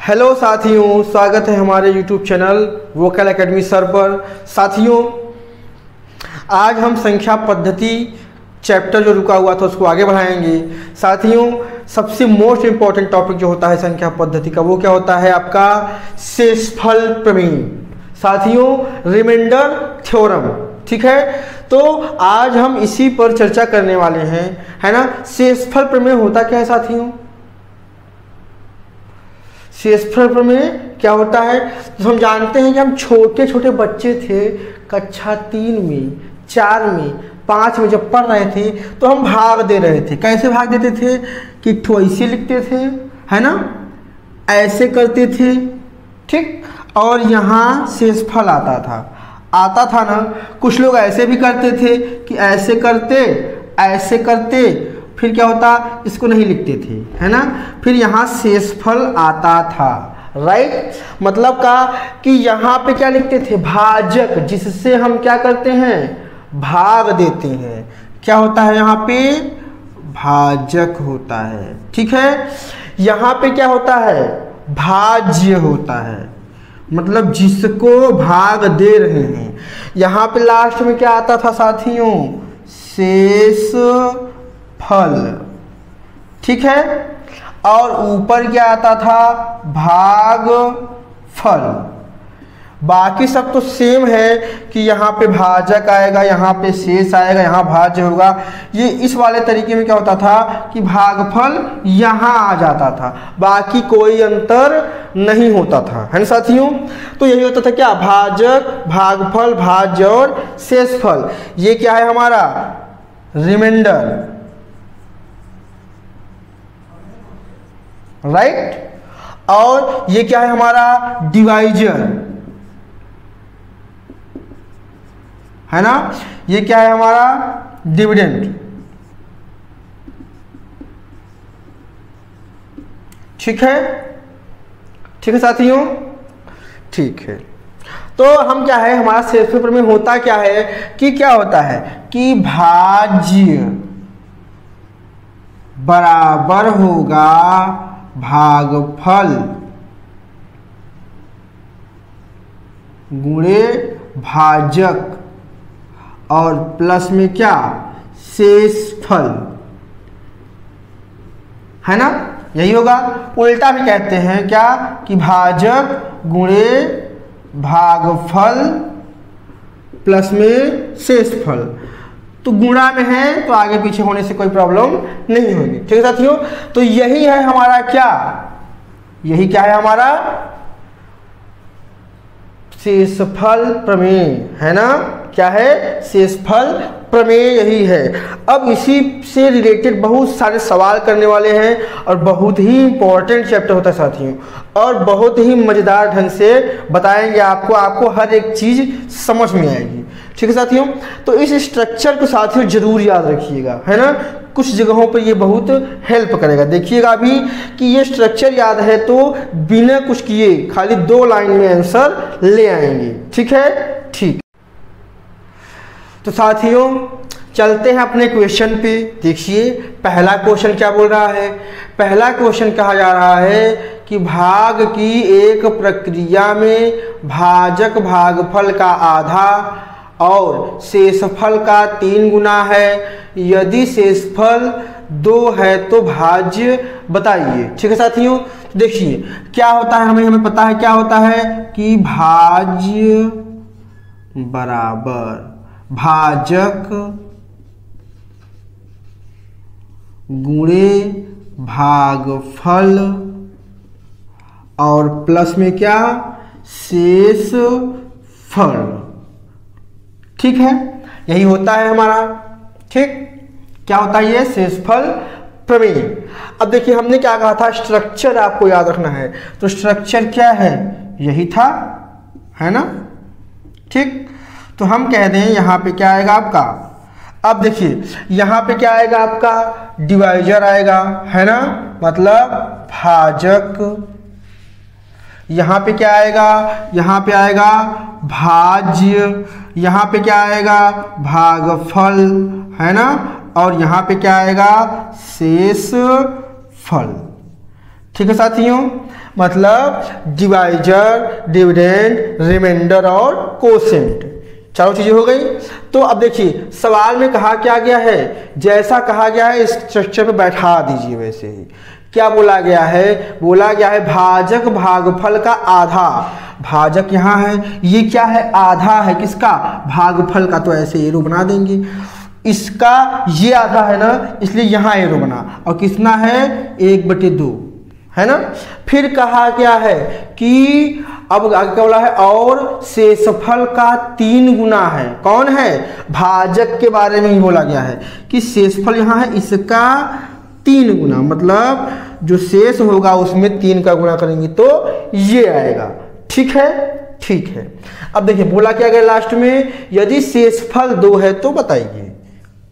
Hello साथियों, स्वागत है हमारे YouTube channel vocal academy sir पर। साथियों, आज हम संख्या पद्धति चैप्टर जो रुका हुआ था उसको आगे बढ़ाएंगे। साथियों, सबसे मोस्ट इम्पॉर्टेंट टॉपिक जो होता है संख्या पद्धति का वो क्या होता है? आपका शेषफल प्रमेय। साथियों, रिमाइंडर थ्योरम। ठीक है, तो आज हम इसी पर चर्चा करने वाले हैं, है ना। शेषफल प्रमेय होता क्या है साथियों? शेषफल प्रमेय क्या होता है? तो हम जानते हैं कि हम छोटे छोटे बच्चे थे, कक्षा 3 में, 4 में, 5 में जब पढ़ रहे थे तो हम भाग दे रहे थे। कैसे भाग देते थे? कि ठो ऐसे लिखते थे, है ना, ऐसे करते थे, ठीक, और यहाँ शेषफल आता था ना। कुछ लोग ऐसे भी करते थे कि ऐसे करते फिर क्या होता, इसको नहीं लिखते थे, है ना, फिर यहाँ शेषफल आता था। राइट, मतलब का कि यहाँ पे क्या लिखते थे? भाजक, जिससे हम क्या करते हैं? भाग देते हैं। क्या होता है यहाँ पे? भाजक होता है। ठीक है, यहाँ पे क्या होता है? भाज्य होता है, मतलब जिसको भाग दे रहे हैं। यहाँ पे लास्ट में क्या आता था साथियों? शेष फल। ठीक है, और ऊपर क्या आता था? भाग फल। बाकी सब तो सेम है कि यहाँ पे भाजक आएगा, यहाँ पे शेष आएगा, यहाँ भाज्य होगा। ये इस वाले तरीके में क्या होता था कि भागफल यहाँ आ जाता था, बाकी कोई अंतर नहीं होता था, है ना साथियों। तो यही होता था क्या? भाजक, भागफल, भाज्य और शेषफल। ये क्या है हमारा? रिमाइंडर। राइट, और ये क्या है हमारा? डिवाइजर, है ना। ये क्या है हमारा? डिविडेंड। ठीक है साथियों, ठीक है। तो हम क्या है, हमारा शेषफल प्रमेय होता क्या है कि क्या होता है कि भाज्य बराबर होगा भागफल गुणे भाजक और प्लस में क्या? शेषफल, है ना। यही होगा। उल्टा भी कहते हैं क्या कि भाजक गुणे भागफल प्लस में शेषफल। तो गुणा में है तो आगे पीछे होने से कोई प्रॉब्लम नहीं होगी। ठीक है साथियों, तो यही है हमारा क्या? यही क्या है हमारा? शेषफल प्रमेय, है ना। क्या है? शेषफल प्रमेय यही है। अब इसी से रिलेटेड बहुत सारे सवाल करने वाले हैं और बहुत ही इंपॉर्टेंट चैप्टर होता है साथियों, और बहुत ही मजेदार ढंग से बताएंगे आपको हर एक चीज समझ में आएगी। ठीक है साथियों, तो इस स्ट्रक्चर को साथियों जरूर याद रखिएगा, है ना। कुछ जगहों पर ये बहुत हेल्प करेगा। देखिएगा अभी कि ये स्ट्रक्चर याद है तो बिना कुछ किए खाली 2 लाइन में आंसर ले आएंगे। ठीक है, ठीक। तो साथियों चलते हैं अपने क्वेश्चन पे। देखिए पहला क्वेश्चन क्या बोल रहा है? पहला क्वेश्चन कहा जा रहा है कि भाग की एक प्रक्रिया में भाजक भागफल का आधा और शेषफल का 3 गुना है। यदि शेषफल 2 है तो भाज्य बताइए। ठीक है साथियों, देखिए क्या होता है, हमें पता है क्या होता है कि भाज्य बराबर भाजक गुणे भागफल और प्लस में क्या? शेषफल। ठीक है, यही होता है हमारा। ठीक, क्या होता है ये? शेषफल प्रमेय। अब देखिए हमने क्या कहा था? स्ट्रक्चर आपको याद रखना है। तो स्ट्रक्चर क्या है? यही था, है ना। ठीक, तो हम कह दें यहाँ पे क्या आएगा आपका? अब देखिए यहाँ पे क्या आएगा आपका? डिवाइजर आएगा, है ना, मतलब भाजक। यहाँ पे क्या आएगा? यहाँ पे आएगा भाज्य। यहाँ पे क्या आएगा? भागफल, है ना, और यहाँ पे क्या आएगा? शेषफल। ठीक है साथियों, मतलब डिवाइजर, डिविडेंड, रिमाइंडर और कोसेंट, चारों चीजें हो गई। तो अब देखिए सवाल में कहा क्या गया है, जैसा कहा गया है इस स्ट्रक्चर पे बैठा दीजिए वैसे ही। क्या बोला गया है, बोला गया है भाजक भागफल का आधा, भाजक यहाँ है, ये क्या है आधा है किसका, भागफल का, तो ऐसे एरो बना देंगे। इसका ये आधा है ना, इसलिए यहाँ एरो बना, और कितना है 1/2, है ना। फिर कहा क्या है कि अब आगे क्या बोला है, और शेषफल का 3 गुना है, कौन है, भाजक के बारे में ही बोला गया है कि शेषफल यहाँ है इसका 3 गुना, मतलब जो शेष होगा उसमें 3 का गुणा करेंगे तो ये आएगा। ठीक है, ठीक है। अब देखिए बोला क्या गया लास्ट में, यदि शेषफल 2 है तो बताइए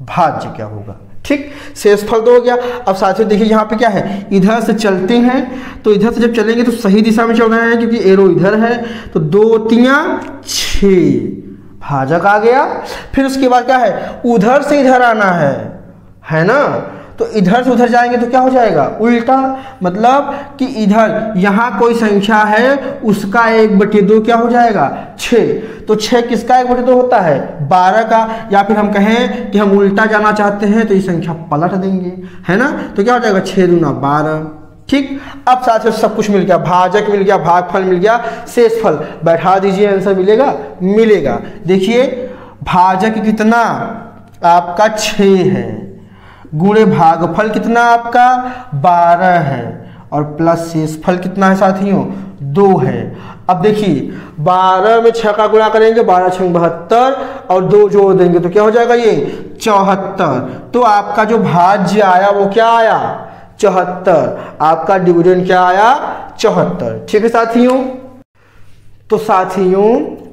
भाज्य क्या होगा। ठीक, शेषफल 2 हो गया। अब साथियों देखिए यहाँ पे क्या है, इधर से चलते हैं तो इधर से जब चलेंगे तो सही दिशा में चल रहे हैं क्योंकि एरो इधर है, तो 2 3 6 भाजक आ गया। फिर उसके बाद क्या है, उधर से इधर आना है ना, तो इधर से उधर जाएंगे तो क्या हो जाएगा उल्टा, मतलब कि इधर यहाँ कोई संख्या है उसका 1/2 क्या हो जाएगा 6, तो 6 किसका 1/2 होता है 12 का, या फिर हम कहें कि हम उल्टा जाना चाहते हैं तो ये संख्या पलट देंगे, है ना, तो क्या हो जाएगा 6 दूना 12। ठीक, अब साथियों सब कुछ मिल गया, भाजक मिल गया, भागफल मिल गया, शेषफल बैठा दीजिए, आंसर मिलेगा, मिलेगा। देखिए भाजक कितना आपका 6 है, गुणे भागफल कितना आपका 12 है, और प्लस शेषफल कितना है साथियों 2 है। अब देखिए 12 में 6 का गुणा करेंगे, 12 6 72, और 2 जोड़ देंगे तो क्या हो जाएगा ये 74। तो आपका जो भाज्य आया वो क्या आया 74, आपका डिविडेंड क्या आया 74। ठीक है साथियों, तो साथियों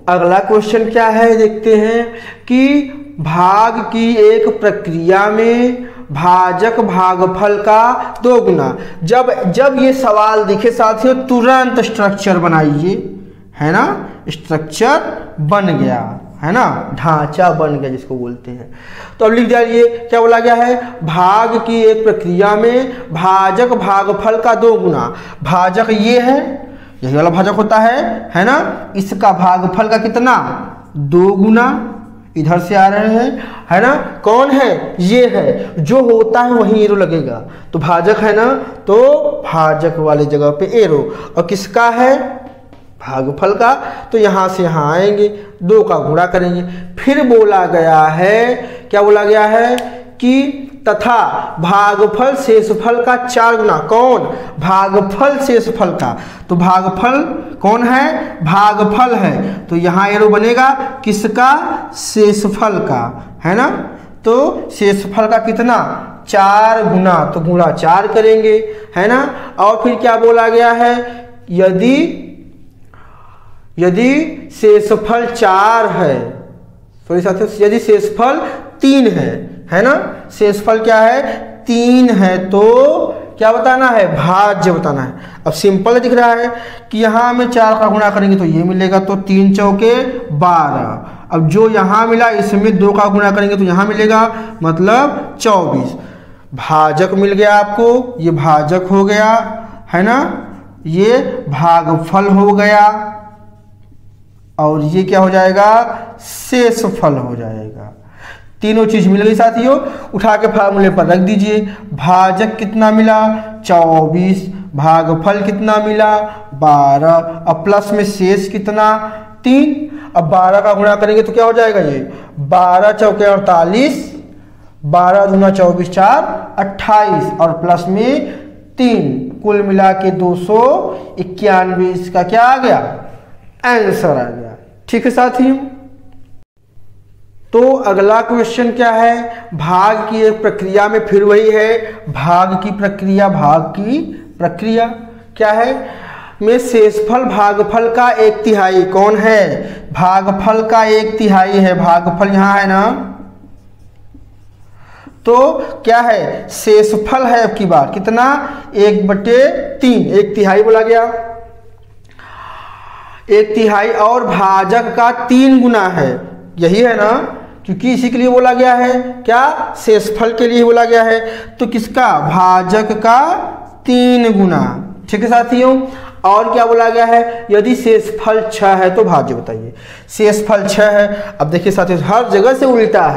अगला क्वेश्चन क्या है देखते हैं कि भाग की एक प्रक्रिया में भाजक भागफल का 2 गुना। जब ये सवाल दिखे साथियों तुरंत स्ट्रक्चर बनाइए, है ना, स्ट्रक्चर बन गया, है ना, ढांचा बन गया जिसको बोलते हैं। तो अब लिख दिया क्या बोला गया है, भाग की एक प्रक्रिया में भाजक भागफल का 2 गुना, भाजक ये है, यही वाला भाजक होता है ना, इसका भागफल का कितना 2 गुना, इधर से आ रहे हैं, है ना, कौन है ये है, जो होता है वहीं एरो लगेगा, तो भाजक है ना, तो भाजक वाले जगह पे एरो, और किसका है भागफल का, तो यहां से यहां आएंगे 2 का गुणा करेंगे। फिर बोला गया है, क्या बोला गया है कि तथा भागफल शेषफल का 4 गुना, कौन भागफल शेषफल का, तो भागफल कौन है भागफल है, तो यहाँ एरो बनेगा किसका शेषफल का, है ना, तो शेषफल का कितना 4 गुना, तो गुणा 4 करेंगे, है ना। और फिर क्या बोला गया है, यदि शेषफल 4 है, सॉरी साथियों, यदि शेषफल 3 है ना, शेषफल क्या है 3 है, तो क्या बताना है भाज्य बताना है। अब सिंपल दिख रहा है कि यहाँ में 4 का गुणा करेंगे तो ये मिलेगा, तो 3 चौके 12, अब जो यहाँ मिला इसमें 2 का गुणा करेंगे तो यहाँ मिलेगा, मतलब 24। भाजक मिल गया आपको, ये भाजक हो गया, है ना, ये भागफल हो गया, और ये क्या हो जाएगा शेषफल हो जाएगा। तीनों चीज मिल गई साथियों, उठा के फार्मूले पर रख दीजिए। भाजक कितना मिला 24, भागफल कितना मिला 12, अब प्लस में शेष कितना 3, अब 12 का गुणा करेंगे तो क्या हो जाएगा ये 12 चौके 48, 12 दूना 24 4 28, और प्लस में 3, कुल मिला के 291। इसका क्या आ गया आंसर आ गया। ठीक है साथियों, तो अगला क्वेश्चन क्या है, भाग की एक प्रक्रिया में, फिर वही है भाग की प्रक्रिया, भाग की प्रक्रिया क्या है में शेषफल भागफल का 1/3, कौन है भागफल का 1/3 है, भागफल यहां है ना, तो क्या है शेषफल है अब की बार कितना 1/3, 1/3 बोला गया, 1/3, और भाजक का 3 गुना है, यही है ना, क्योंकि इसी के लिए बोला गया है, क्या शेषफल के लिए बोला गया है, तो किसका भाजक का 3 गुना, ठीक है साथियों। और क्या बोला गया है, यदि शेषफल 6 है तो भाज्य बताइए। शेषफल 6 है। अब देखिए साथियों, हर जगह से उल्टा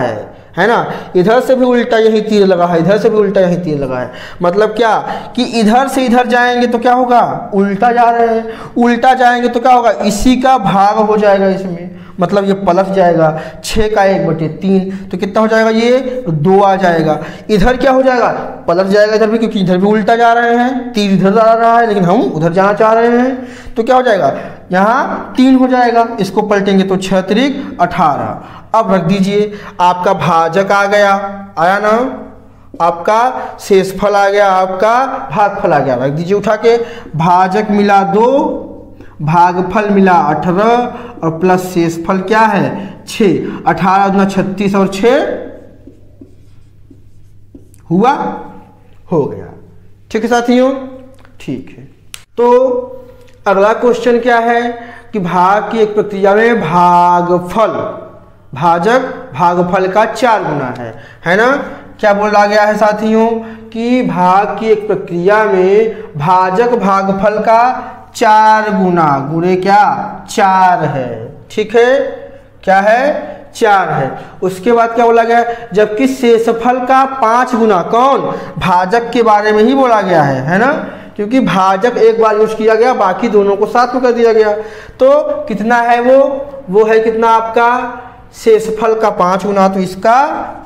है ना, इधर से भी उल्टा यही तीर लगा है, इधर से भी उल्टा यही तीर लगा है। मतलब क्या कि इधर से इधर जाएंगे तो क्या होगा, उल्टा जा रहे हैं, उल्टा जाएंगे तो क्या होगा, इसी का भाग हो जाएगा इसमें, मतलब ये पलट जाएगा। 6 का 1/3 तो कितना हो जाएगा, ये 2 आ जाएगा। इधर क्या हो जाएगा, पलट जाएगा इधर भी, क्योंकि इधर भी उल्टा जा रहे हैं, तीर इधर जा रहा है लेकिन हम उधर जाना चाह रहे हैं, तो क्या हो जाएगा, यहाँ 3 हो जाएगा। इसको पलटेंगे तो 6 त्रिक 18। अब रख दीजिए, आपका भाजक आ गया, आया ना, आपका शेषफल आ गया, आपका भागफल आ गया। रख दीजिए उठा के, भाजक मिला 2, भागफल मिला 18 और प्लस शेषफल क्या है 6। 18 दूना 36 और 6 हुआ, हो गया। ठीक है साथियों, ठीक है। तो अगला क्वेश्चन क्या है कि भाग की एक प्रक्रिया में भागफल, भाजक भागफल का 4 गुना है ना। क्या बोला गया है साथियों कि भाग की एक प्रक्रिया में भाजक भागफल का 4 गुना, गुणे क्या 4 है। ठीक है, क्या है 4 है। उसके बाद क्या बोला गया, जबकि शेषफल का 5 गुना, कौन, भाजक के बारे में ही बोला गया है ना, क्योंकि भाजक एक बार यूज किया गया, बाकी दोनों को साथ में कर दिया गया। तो कितना है वो है कितना आपका शेषफल का 5 गुना, तो इसका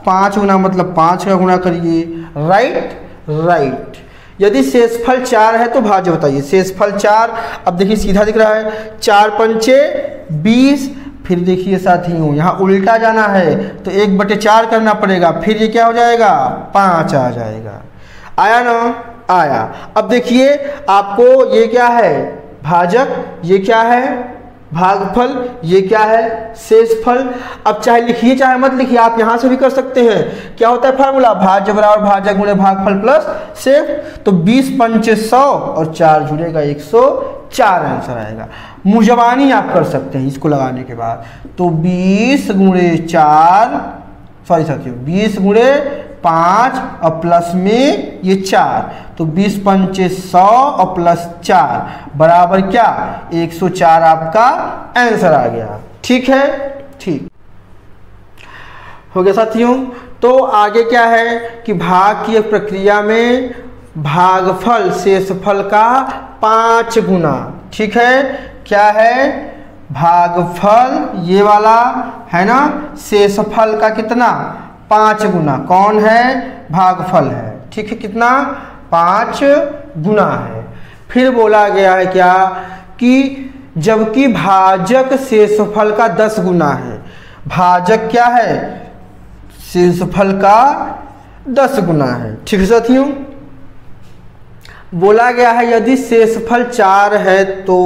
5 गुना मतलब 5 का गुना करिए, राइट। यदि शेषफल 4 है तो भाज्य बताइए। शेषफल 4, अब देखिए सीधा दिख रहा है, 4 पंचे 20। फिर देखिए साथियों, यहाँ उल्टा जाना है तो 1/4 करना पड़ेगा, फिर ये क्या हो जाएगा 5 आ जाएगा। आया ना, आया। अब देखिए आपको ये क्या है भाजक, ये क्या है भागफल, ये क्या है शेषफल। अब चाहे लिखिए चाहे मत लिखिए, आप यहां से भी कर सकते हैं। क्या होता है फार्मूला, भाज्य बराबर भाजक गुणे भागफल प्लस शेष। तो 20 पंचे 100 और 4 जुड़ेगा 104 आंसर आएगा। मुजबानी आप कर सकते हैं इसको लगाने के बाद। तो 20 गुणे 4, सॉरी साथियों 20 गुणे 5 और प्लस में ये 4, तो 20 पंचे 100 और प्लस 4 बराबर क्या 104 आपका आंसर आ गया। ठीक है, ठीक हो गया साथियों। तो आगे क्या है कि भाग की एक प्रक्रिया में भागफल शेषफल का 5 गुना। ठीक है, क्या है भागफल ये वाला है ना, शेषफल का कितना 5 गुना, कौन है भागफल है। ठीक है, कितना 5 गुना है। फिर बोला गया है क्या कि जबकि भाजक शेषफल का 10 गुना है। भाजक क्या है शेषफल का 10 गुना है। ठीक है साथियों, बोला गया है यदि शेषफल 4 है तो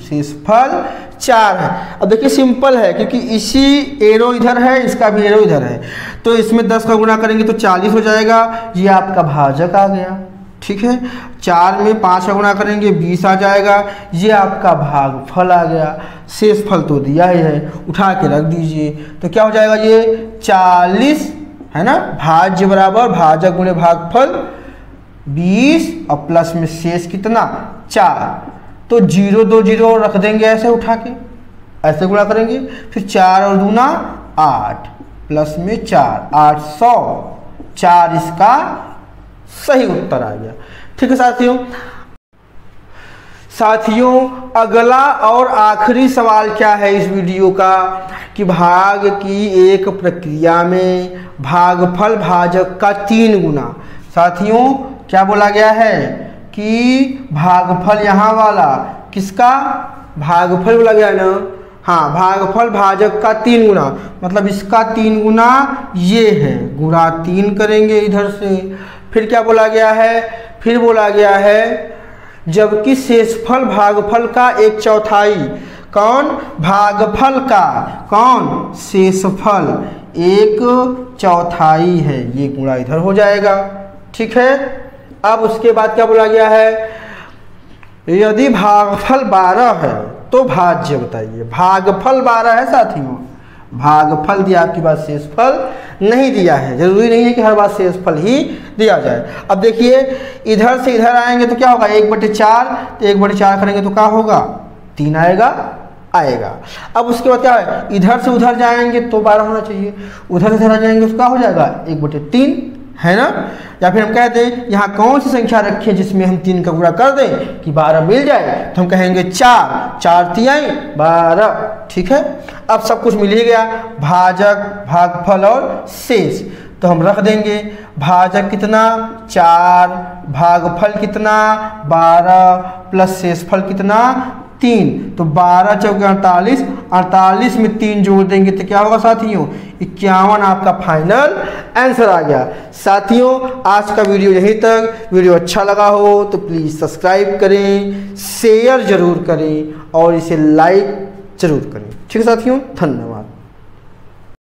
शेषफल 4 है। अब देखिए सिंपल है, क्योंकि इसी एरो इधर है, इसका भी एरो इधर है, तो इसमें 10 का गुना करेंगे तो 40 हो जाएगा। ये आपका भाजक आ गया। ठीक है, 4 में 5 का गुना करेंगे 20 आ जाएगा। ये आपका भागफल आ गया। शेषफल तो दिया ही है, उठा के रख दीजिए, तो क्या हो जाएगा ये 40 है ना। भाज्य बराबर भाजक गुणे भागफल 20 और प्लस में शेष कितना 4, तो 0 2 0 रख देंगे ऐसे उठा के, ऐसे गुणा करेंगे। फिर 4 और दूना 8 प्लस में 4 804 इसका सही उत्तर आ गया। ठीक है साथियों, अगला और आखिरी सवाल क्या है इस वीडियो का कि भाग की एक प्रक्रिया में भागफल भाजक का 3 गुना। साथियों क्या बोला गया है कि भागफल यहाँ वाला किसका भागफल बोला गया ना, हाँ भागफल भाजक का 3 गुना, मतलब इसका 3 गुना ये है, गुणा 3 करेंगे इधर से। फिर क्या बोला गया है, फिर बोला गया है जबकि शेषफल भागफल का 1/4, कौन भागफल का, कौन शेषफल 1/4 है, ये गुणा इधर हो जाएगा। ठीक है, अब उसके बाद क्या बोला गया है यदि भागफल 12 है तो भाज्य बताइए। भागफल 12 है साथियों, भागफल दिया, आपकी बात शेषफल नहीं दिया है। जरूरी नहीं है कि हर बार शेषफल ही दिया जाए। अब देखिए इधर से इधर आएंगे तो क्या होगा, 1/4, तो 1/4 करेंगे तो क्या होगा, 3 आएगा। अब उसके बाद क्या है, इधर से उधर जाएंगे तो 12 होना चाहिए, उधर से इधर जाएंगे तो क्या हो जाएगा, 1/3 है ना। या फिर हम कह दें यहाँ कौन सी संख्या रखें जिसमें हम 3 का गुणा कर दें कि 12 मिल जाए, तो हम कहेंगे 4, 4 तिहाई 12, ठीक है। अब सब कुछ मिल ही गया, भाजक, भागफल और शेष, तो हम रख देंगे भाजक कितना 4, भागफल कितना 12 प्लस शेषफल कितना 3, तो 12 चौके 48, 48 में 3 जोड़ देंगे तो क्या होगा साथियों, 51 आपका फाइनल आंसर आ गया। साथियों आज का वीडियो यहीं तक। वीडियो अच्छा लगा हो तो प्लीज़ सब्सक्राइब करें, शेयर जरूर करें और इसे लाइक जरूर करें। ठीक है साथियों, धन्यवाद।